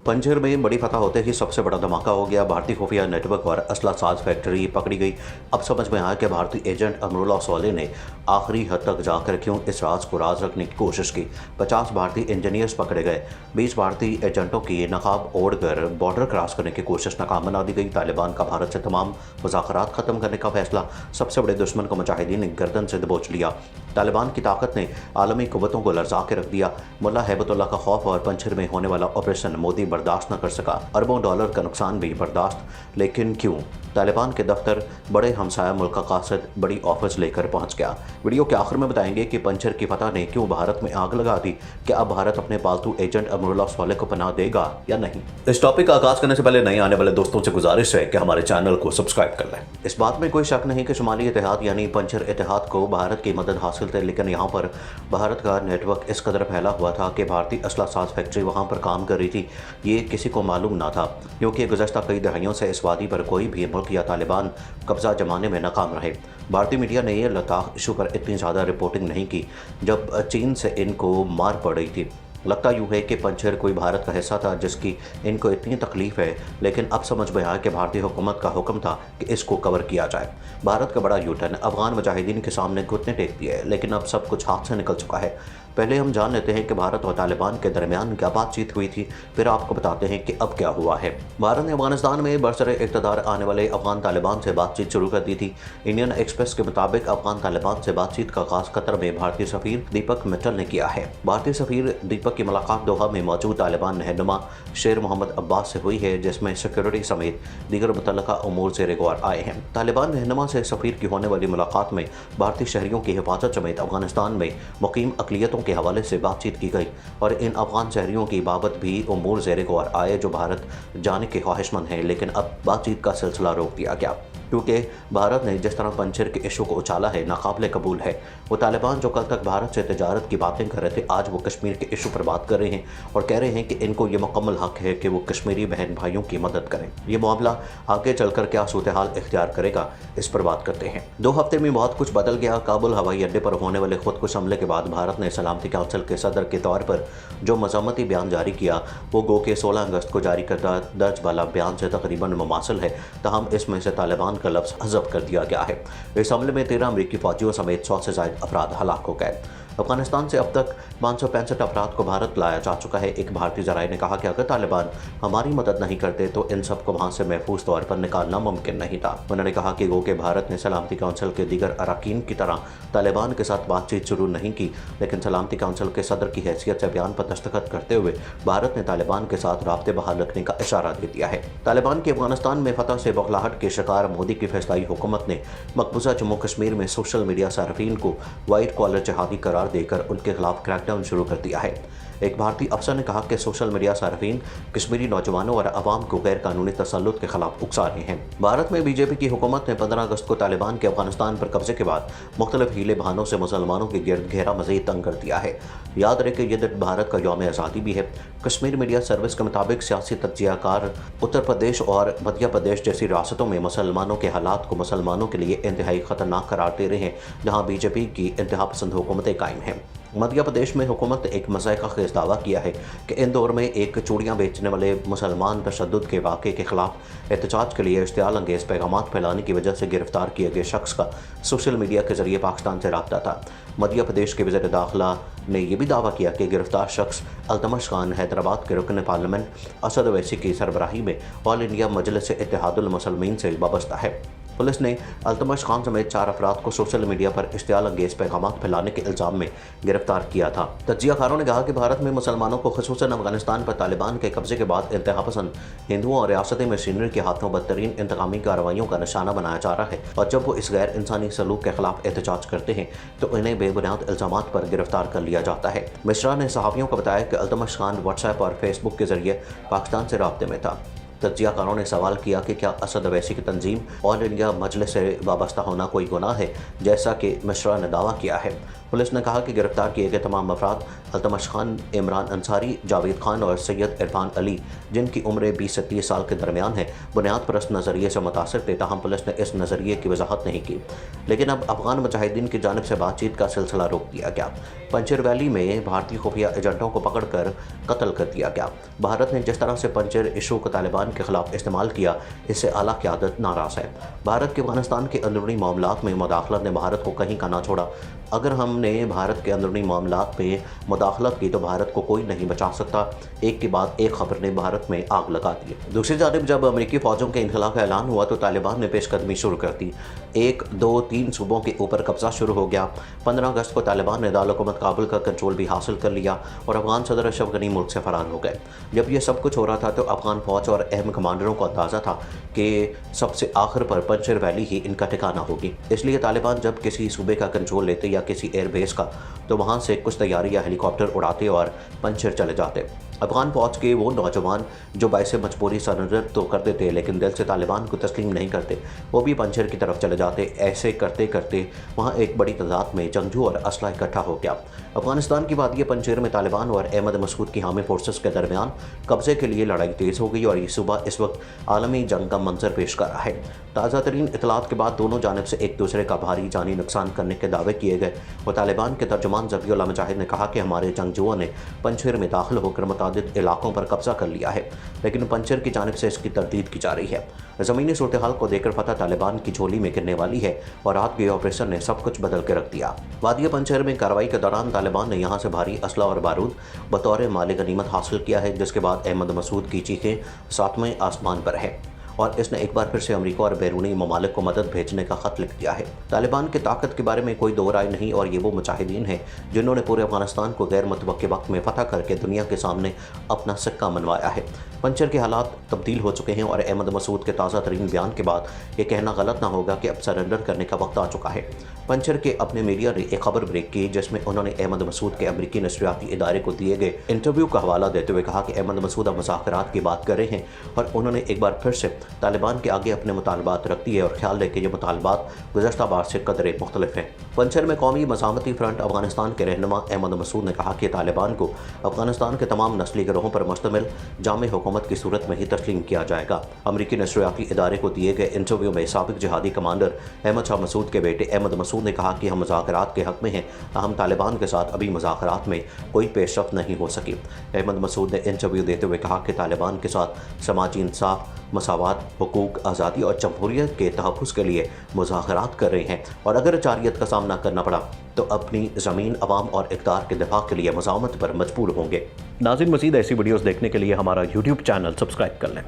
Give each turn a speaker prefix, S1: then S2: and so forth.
S1: पंजर में बड़ी फतह होते ही सबसे बड़ा धमाका हो गया। भारतीय खुफिया नेटवर्क और असला साज फैक्ट्री पकड़ी गई। अब समझ में आया कि भारतीय एजेंट अमरुल्लाह सोले ने आखिरी हद तक जाकर क्यों इस राज को राज रखने की कोशिश की। 50 भारतीय इंजीनियर्स पकड़े गए। 20 भारतीय एजेंटों की नकाब ओढ़कर बॉर्डर क्रॉस करने की कोशिश नाकाम बना दी गई। तालिबान का भारत से तमाम मुज़ाकरात ख़त्म करने का फैसला। सबसे बड़े दुश्मन को मुजाहिदीन ने गर्दन से दबोच लिया। तालिबान की ताकत ने आलमी कुव्वतों को लरज़ा के रख दिया। मुल्ला हैबतुल्लाह का खौफ और पंजर में होने वाला ऑपरेशन मोदी बर्दाश्त न कर सका। अरबों डॉलर का नुकसान भी बर्दाश्त, लेकिन क्यों? तालिबान के दफ्तर बड़े हमसाया मुल्क का कासिद बड़ी ऑफर्स लेकर पहुंच गया। वीडियो के आखिर में बताएंगे कि पंजर की फतह ने क्यों भारत में आग लगा दी। क्या अब भारत अपने पालतू एजेंट अमरुल्लाह सोले को पनाह देगा या नहीं? इस टॉपिक का आगाज करने से पहले नए आने वाले दोस्तों से गुजारिश है कि हमारे चैनल को सब्सक्राइब कर लें। इस बात में कोई शक नहीं कि शुमाली इत्तेहाद यानी पंजर इत्तेहाद को भारत की मदद हासिल थी, लेकिन यहाँ पर भारत का नेटवर्क इस कदर फैला हुआ था कि भारतीय असला साज फैक्ट्री वहाँ पर काम कर रही थी, ये किसी को मालूम ना था, क्योंकि गुज़श्ता कई दहाइयों से इस वादी पर कोई भी मुल्क या तालिबान कब्जा जमाने में नाकाम रहे। भारतीय मीडिया ने यह लद्दाख इशू पर इतनी ज़्यादा रिपोर्टिंग नहीं की जब चीन से इनको मार पड़ रही थी। लगता यूँ है कि पंजर कोई भारत का हिस्सा था जिसकी इनको इतनी तकलीफ है, लेकिन अब समझ में आया कि भारतीय हुकूमत का हुक्म था कि इसको कवर किया जाए। भारत का बड़ा यूटर्न, अफगान मुजाहिदीन के सामने घुटने टेक दिए है, लेकिन अब सब कुछ हाथ से निकल चुका है। पहले हम जान लेते हैं कि भारत और तालिबान के दरमियान क्या बातचीत हुई थी, फिर आपको बताते हैं कि अब क्या हुआ है। भारत ने अफगानिस्तान में बरसरे इक़्तिदार आने वाले अफगान तालिबान से बातचीत शुरू कर दी थी। इंडियन एक्सप्रेस के मुताबिक अफगान तालिबान से बातचीत का आगाज़ कतर में भारतीय सफ़ीर दीपक मित्तल ने किया है। भारतीय सफ़ीर दीपक की मुलाकात दोहा में मौजूद तालिबान रहनुमा शेर मोहम्मद अब्बास से हुई है, जिसमें सिक्योरिटी समेत दीगर मुतल्लका उमूर ज़ेर गौर आए हैं। तालिबान रहनुमा से सफ़ीर की होने वाली मुलाकात में भारतीय शहरियों की हिफाजत समेत अफगानिस्तान में मुकीम अक़लियतों के हवाले से बातचीत की गई और इन अफगान शहरियों की बाबत भी उमूर ज़ेर गौर आए जो भारत जाने के ख्वाहिशमंद हैं, लेकिन अब बातचीत का सिलसिला रोक दिया गया क्योंकि भारत ने जिस तरह पंजर के इशू को उछाला है नाकाबिले कबूल है। वो तालिबान जो कल तक भारत से तिजारत की बातें कर रहे थे, आज वो कश्मीर के इशू पर बात कर रहे हैं और कह रहे हैं कि इनको ये मुकम्मल हक है कि वो कश्मीरी बहन भाइयों की मदद करें। ये मामला आगे चलकर क्या सूरत-ए-हाल इख्तियार करेगा, इस पर बात करते हैं। 2 हफ्ते में बहुत कुछ बदल गया। काबुल हवाई अड्डे पर होने वाले खुदकुश हमले के बाद भारत ने सलामती काउंसिल के सदर के तौर पर जो मज़म्मती बयान जारी किया, वो गो के 16 अगस्त को जारी करदा दर्ज वाला बयान से तकरीबन मुमासिल है, तहम इसमें से तालिबान का लफ्ज़ हज़फ कर दिया गया है। इस हमले में 13 अमरीकी फौजियों समेत 100 से ज़ायद अफराद हलाक हो गए। अफगानिस्तान से अब तक 565 अफराद को भारत लाया जा चुका है। एक भारतीय ज़राए ने कहा कि अगर तालिबान हमारी मदद नहीं करते तो इन सब को वहाँ से महफूज तौर पर निकालना मुमकिन नहीं था। उन्होंने कहा कि गो के भारत ने सलामती काउंसिल के दीगर अरकान की तरह तालिबान के साथ बातचीत शुरू नहीं की, लेकिन सलामती काउंसिल के सदर की हैसियत से बयान पर दस्तखत करते हुए भारत ने तालिबान के साथ राब्ते बहाल रखने का इशारा दे दिया है। तालिबान की अफगानिस्तान में फतह से बौखलाहट के शिकार मोदी की फैसलाई हुकूमत ने मकबूजा जम्मू कश्मीर में सोशल मीडिया सार्फिन को वाइट कॉलर जिहादी करार देकर उनके खिलाफ क्रैकडाउन शुरू कर दिया है। एक भारतीय अफसर ने कहा कि सोशल मीडिया सार्फिन कश्मीरी नौजवानों और अवाम को गैर कानूनी तसल्लुत के खिलाफ उकसा रहे हैं। भारत में बीजेपी की हुकूमत ने 15 अगस्त को तालिबान के अफगानिस्तान पर कब्जे के बाद मुख्तलिफ हीले बहानों से मुसलमानों के गिरद घेरा मज़ीद तंग कर दिया है। याद रहे कि यह दिन भारत का यौम आज़ादी भी है। कश्मीर मीडिया सर्विस के मुताबिक सियासी तज्जियाकार उत्तर प्रदेश और मध्य प्रदेश जैसी रियासतों में मुसलमानों के हालात को मुसलमानों के लिए इंतहाई ख़तरनाक करार दे रहे हैं, जहाँ बीजेपी की इंतहा पसंद हुकूमतें कायम हैं। मध्य प्रदेश में हुकूमत ने एक मज़ाक़ा खेज़ दावा किया है कि इंदौर में एक चूड़ियाँ बेचने वाले मुसलमान तशद्दुद के वाक़े के ख़िलाफ़ एहतजाज के लिए इश्तियाल अंगेज़ पैगामात फैलाने की वजह से गिरफ्तार किए गए शख्स का सोशल मीडिया के ज़रिए पाकिस्तान से रब्ता था। मध्य प्रदेश के वज़ीर दाखिला ने यह भी दावा किया कि गिरफ्तार शख्स अल्तमश खान हैदराबाद के रुकन पार्लियामेंट असद ओवैसी की सरबराही में ऑल इंडिया मजलिस इत्तेहादुल मुसलमीन से वाबस्ता है। पुलिस ने अल्तमश खान समेत 4 अफराद को सोशल मीडिया पर इश्तियाल अंगेज़ पैगामात फैलाने के इल्ज़ाम में गिरफ्तार किया था। तज्जियाकारों ने कहा कि भारत में मुसलमानों को ख़ुसूसन अफगानिस्तान पर तालिबान के कब्जे के बाद इंतहा पसंद हिंदुओं और रियासती मशीनरी के हाथों बदतरीन इंतकामी कार्रवाइयों का निशाना बनाया जा रहा है, और जब वो इस गैर इंसानी सलूक के खिलाफ एहतजाज करते हैं तो इन्हें बेबुनियाद इल्ज़ामात पर गिरफ्तार कर लिया जाता है। मिश्रा ने सहाफ़ियों को बताया कि अल्तमश खान व्हाट्सएप और फेसबुक के जरिए पाकिस्तान से राब्ते में था। तज्जियाकारों ने सवाल किया कि क्या असद ओवैसी की तंजीम ऑल इंडिया मजलिस से वाबस्ता होना कोई गुनाह है, जैसा कि मिश्रा ने दावा किया है। पुलिस ने कहा कि गिरफ्तार किए गए तमाम अफराद अल्तमश खान, इमरान अंसारी, जावेद खान और सैयद इरफान अली, जिनकी उम्रें 20 से 30 साल के दरमियान है, बुनियाद परस्त नज़रिए से मुतासिर थे। ताहम पुलिस ने इस नज़रिए की वजाहत नहीं की। लेकिन अब अफगान मुजाहिदीन की जानिब से बातचीत का सिलसिला रोक दिया गया। पंजशेर वैली में भारतीय खुफिया एजेंटों को पकड़कर कत्ल कर दिया गया। भारत ने जिस तरह से पंजशेर इशू को तालिबान के खिलाफ इस्तेमाल किया, इससे आला क़यादत नाराज़ है। भारत के अफगानिस्तान के अंदरूनी मामलात में मुदाखलत ने भारत को कहीं का ना छोड़ा। अगर हमने भारत के अंदरूनी मामलात में मुदाखलत की तो भारत को कोई नहीं बचा सकता। एक के बाद एक खबर ने भारत में आग लगा दी। दूसरी जानिब जब अमेरिकी फ़ौजों के इनखला का ऐलान हुआ तो तालिबान ने पेशकदमी शुरू कर दी। 1, 2, 3 सूबों के ऊपर कब्जा शुरू हो गया। 15 अगस्त को तालिबान ने दारुल-हुकूमत काबुल का कंट्रोल भी हासिल कर लिया और अफगान सदर अशरफ गनी मुल्क से फरार हो गए। जब यह सब कुछ हो रहा था तो अफगान फ़ौज और अहम कमांडरों को अंदाज़ा था कि सबसे आखिर पर पंजशेर वैली ही इनका ठिकाना होगी। इसलिए तालिबान जब किसी सूबे का कंट्रोल लेते या किसी एयरबेस का तो वहाँ से कुछ तैयारी या हेलीकॉप्टर उड़ाते और पंजशेर चले जाते। अफगान फ़ौज के वो नौजवान जो बाइसे मजबूरी सरेंडर तो कर देते लेकिन दिल से तालिबान को तस्लीम नहीं करते, वो भी पंजशेर की तरफ चले जाते। ऐसे करते करते वहाँ एक बड़ी तादाद में जंगजू और असला इकट्ठा हो गया। अफगानिस्तान की वादिया पंजशेर में तालिबान और अहमद मसूद की हामी फोर्सेस के दरमियान कब्जे के लिए लड़ाई तेज़ हो गई और ये सूबा इस वक्त आलमी जंग का मंजर पेश कर रहा है। ताज़ा तरीन इतलात के बाद दोनों जानिब से एक दूसरे का भारी जानी नुकसान करने के दावे किए गए और तालिबान के तर्जुमान ज़बीउल्लाह मुजाहिद ने कहा कि हमारे जंगजुओं ने पंजशेर में दाखिल होकर मुतादिद इलाकों पर कब्जा कर लिया है, लेकिन पंजशेर की जानिब से इसकी तरदीद की जा रही है। ज़मीनी सूरत हाल को देखकर पता तालिबान की झोली में गिरने वाली है और रात के ऑपरेशन ने सब कुछ बदल के रख दिया। वादिया पंजशेर में कार्रवाई के दौरान तालिबान ने यहाँ से भारी असला और बारूद बतौर माल गनीमत हासिल किया है, जिसके बाद अहमद मसूद की चीखें 7वें आसमान पर है और इसने एक बार फिर से अमेरिका और बैरूनी ममालिक को मदद भेजने का खत लिख दिया है। तालिबान की ताकत के बारे में कोई दो राय नहीं और ये वो मुजाहिदीन हैं जिन्होंने पूरे अफगानिस्तान को गैर मुतवक्के वक्त में फतह करके दुनिया के सामने अपना सिक्का मनवाया है। पंजशेर के हालात तब्दील हो चुके हैं और अहमद मसूद के ताज़ा तरीन बयान के बाद ये कहना गलत ना होगा कि अब सरेंडर करने का वक्त आ चुका है। पंजशेर के अपने मीडिया ने एक खबर ब्रेक की जिसमें उन्होंने अहमद मसूद के अमरीकी नशरियाती इदारे को दिए गए इंटरव्यू का हवाला देते हुए कहा कि अहमद मसूद अब मुज़ाकरात की बात कर रहे हैं और उन्होंने एक बार फिर से तालिबान के आगे अपने मुतालबात रख दिए और ख्याल रखे ये मुतालबात गुज़श्ता बार से कदरे मुख्तलिफ हैं। पंजशेर में कौमी मज़ामती फ्रंट अफगानिस्तान के रहनुमा अहमद मसूद ने कहा कि तालिबान को अफगानिस्तान के तमाम नस्ली गिरोहों पर मुश्तमिल जामे हुकूमत की सूरत में ही तस्लीम किया जाएगा। अमरीकी नशरियाती इदारे को दिए गए इंटरव्यू में साबिक जिहादी कमांडर अहमद शाह मसूद के बेटे अहमद मसूद ने कहा कि हम मुज़ाकरात के हक़ में हैं, हम तालिबान के साथ अभी मुज़ाकरात में कोई पेशरफ्त नहीं हो सकी। अहमद मसूद ने इंटरव्यू देते हुए कहा कि तालिबान के साथ समाजी इंसाफ, मसावात, हुकूक, आज़ादी और जमहूरियत के तहफ़्फ़ुज़ के लिए मुज़ाकरात कर रहे हैं और अगर जारियत का सामना करना पड़ा तो अपनी ज़मीन, अवाम और इक़्तिदार के दिफा के लिए मुज़ामत पर मजबूर होंगे। नाज़रीन, मज़ीद ऐसी वीडियोज़ देखने के लिए हमारा यूट्यूब चैनल सब्सक्राइब कर लें।